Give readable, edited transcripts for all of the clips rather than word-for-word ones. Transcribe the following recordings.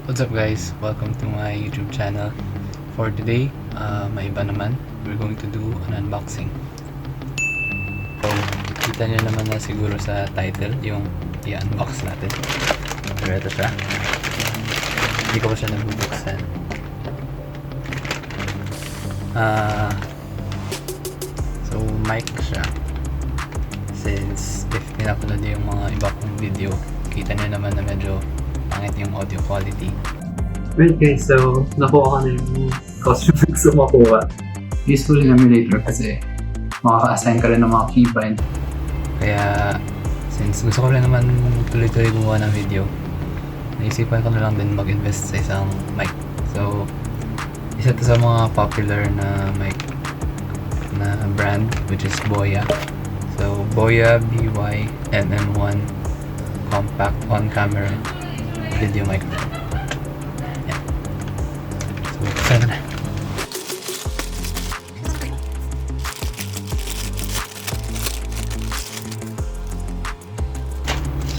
What's up guys? Welcome to my YouTube channel. For today, may iba naman. We're going to do an unboxing. So, kita nyo naman na siguro sa title yung i-unbox natin. Pero ito siya. Hindi ko pa siya nabubuksan. So, mic siya. Since if pinapanood nyo yung mga iba kong video, kita nyo naman na medyo pangit yung audio quality. Well guys, so nakuha ko na yung costume na gusto makuha. Useful yung emulator kasi makaka-assign ka rin ng mga keybind. Kaya since gusto ko rin naman tuloy-tuloy gumawa ng video, naisipan ko na lang din mag-invest sa isang mic. So, isa to sa mga popular na mic na brand, which is BOYA. So, BOYA by MM1 compact on-camera video microphone. Yan. So, buksan na.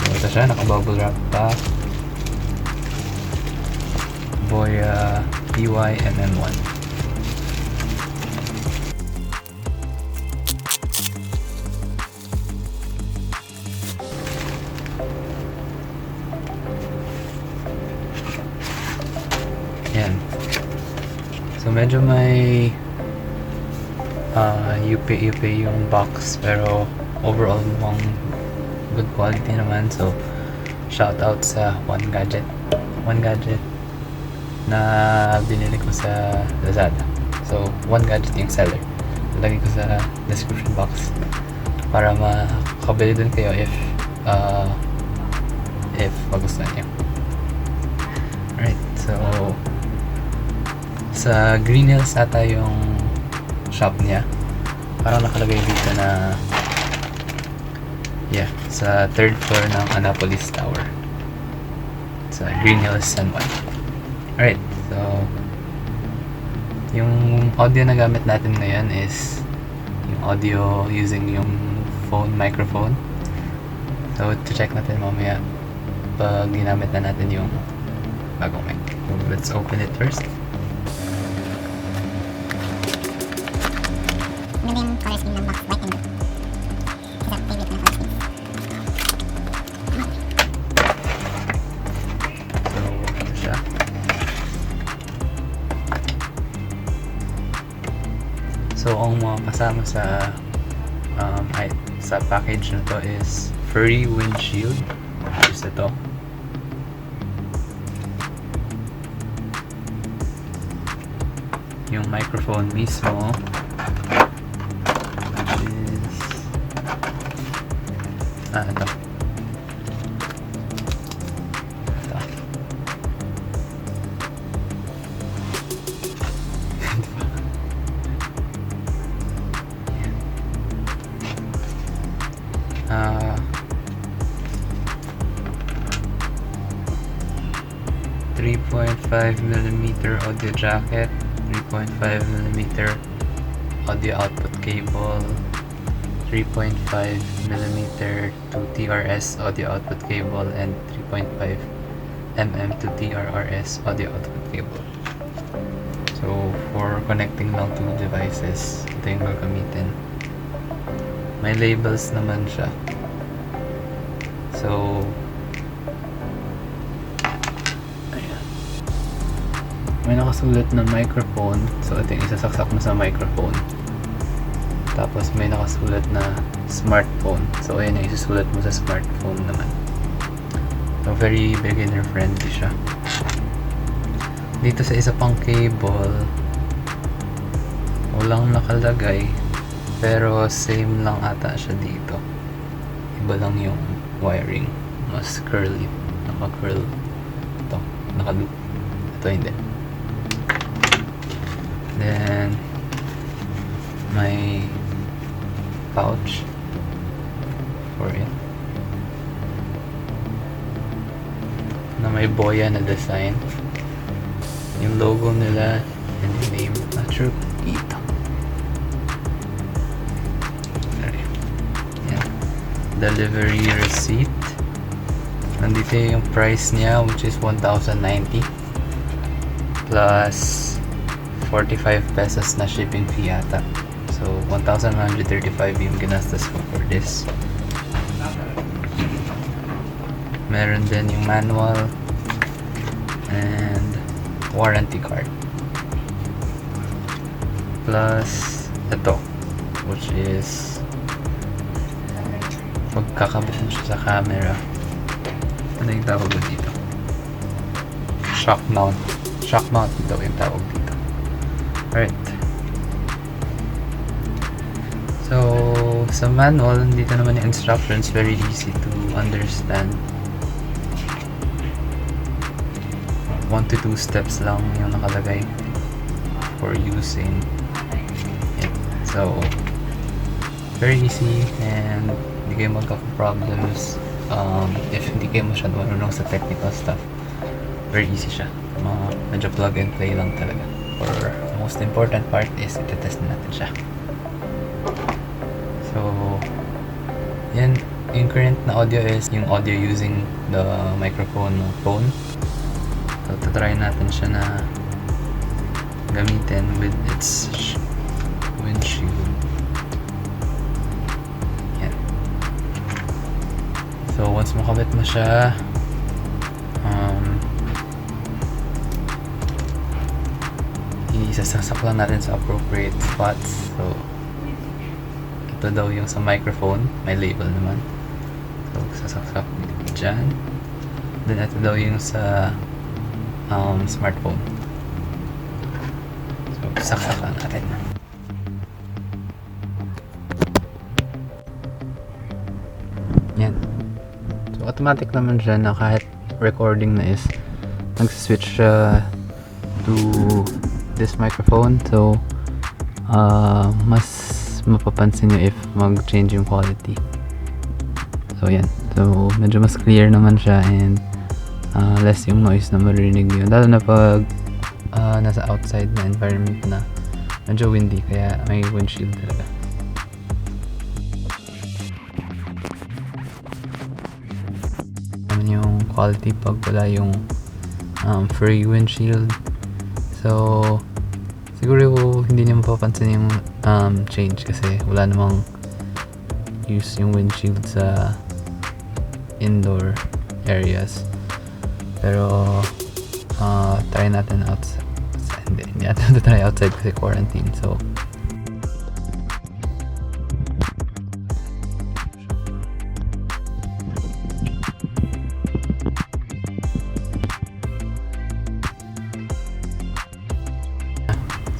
So, ito siya. Naka-bubble wrap pa. BOYA by MM1. Yan. So medyo may UP yung box, pero overall mukhang good quality naman. So shout out sa One Gadget na binili ko sa Lazada. So One Gadget yung seller. Lagay ko sa description box para makabili din kayo if magustuhan niyo. Alright, so sa Green Hills ata yung shop niya. Parang nakalagay dito na sa 3rd floor ng Annapolis Tower sa Green Hills, San Juan. Alright, so yung audio na gamit natin ngayon is yung audio using yung microphone. So check natin mamaya pag ginamit na natin yung bagong mic. So let's open it first. Ano yung color scheme ng box? White and blue. Isa favorite na color scheme. So, ito siya. So, ang mga kasama sa package na to is furry windshield. Which is ito. Yung microphone mismo. Ito. Uh, 3.5mm audio jacket, 3.5mm audio output cable, 3.5mm to TRS audio output cable, and 3.5mm to TRRS audio output cable. So, for connecting lang two devices, ito yung gagamitin. May labels naman siya. So, ayan. May nakasulat na microphone. So, ito yung isasaksak mo sa microphone. Tapos may nakasulat na smartphone. So ayan yung isusulat mo sa smartphone naman. So very beginner friendly siya. Dito sa isa pang cable, walang nakalagay, pero same lang ata siya dito. Iba lang yung wiring. Mas curly. Naka-curl. Ito. Naka-loop. Ito hindi. Then may pouch for it na may boya na design, yung logo nila and the name. Not sure dito. Yan. Delivery receipt, nandito yung price niya, which is 1,090 plus 45 pesos na shipping fee ata. So 1,135 yung ginastos ko for this. Meron din yung manual and warranty card, plus ito, which is pagkakabit mo siya sa camera. Ano yung tawag dito? Shock mount daw yung tawag dito. Alright, so sa manual dito naman yung instructions, very easy to understand. 1 to 2 steps lang yung nakalagay for using it. So very easy and hindi kayo magkaka-problems if hindi kayo masyado marunong sa technical stuff. Very easy siya. Medyo plug and play lang talaga. For the most important part is itetest natin siya. So yan, yung current na audio is yung audio using the microphone ng phone. So tatry natin siya na gamitin with its windshield. Yan. So once makabit mo siya, isasasak lang natin sa appropriate spots. So ito daw yung sa microphone, may label naman. So sasaksak dyan. Then ito daw yung sa smartphone. So saksak lang natin. Yan. So automatic naman siya na kahit recording na is nag-switch siya to this microphone. So mas mapapansin nyo if mag-change yung quality. So yan. So medyo mas clear naman siya and less yung noise na maririnig nyo. Lalo na pag nasa outside na environment na medyo windy, kaya may windshield talaga. Naman yung quality pag wala yung free windshield. So siguro hindi niyo mapapansin yung change kasi wala namang use yung windshield sa indoor areas. Pero try natin outside. Hindi natin try outside kasi quarantine. So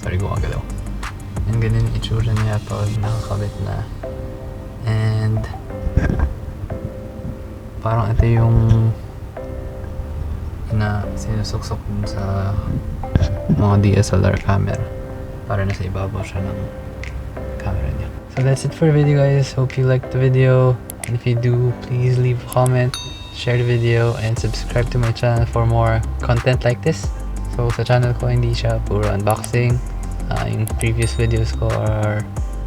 sorry, gumagalaw. And ganun yung itsura niya pag nakakabit na. And parang ito yung na sinusuksok dun sa mga DSLR camera para nasa ibabaw siya ng camera niya. So that's it for the video, guys. Hope you liked the video, and if you do, please leave a comment, share the video, and subscribe to my channel for more content like this. So sa channel ko hindi siya puro unboxing. Yung previous videos ko are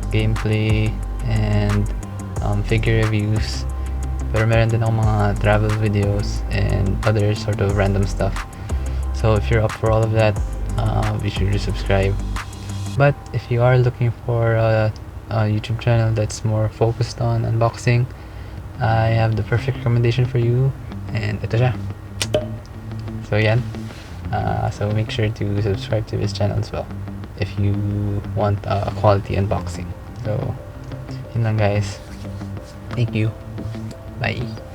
gameplay and figure reviews. Pero meron din akong mga travel videos and other sort of random stuff. So if you're up for all of that, be sure to subscribe. But if you are looking for a YouTube channel that's more focused on unboxing, I have the perfect recommendation for you, and ito siya. So yan. So make sure to subscribe to his channel as well if you want a quality unboxing. So yun lang, guys. Thank you. Bye.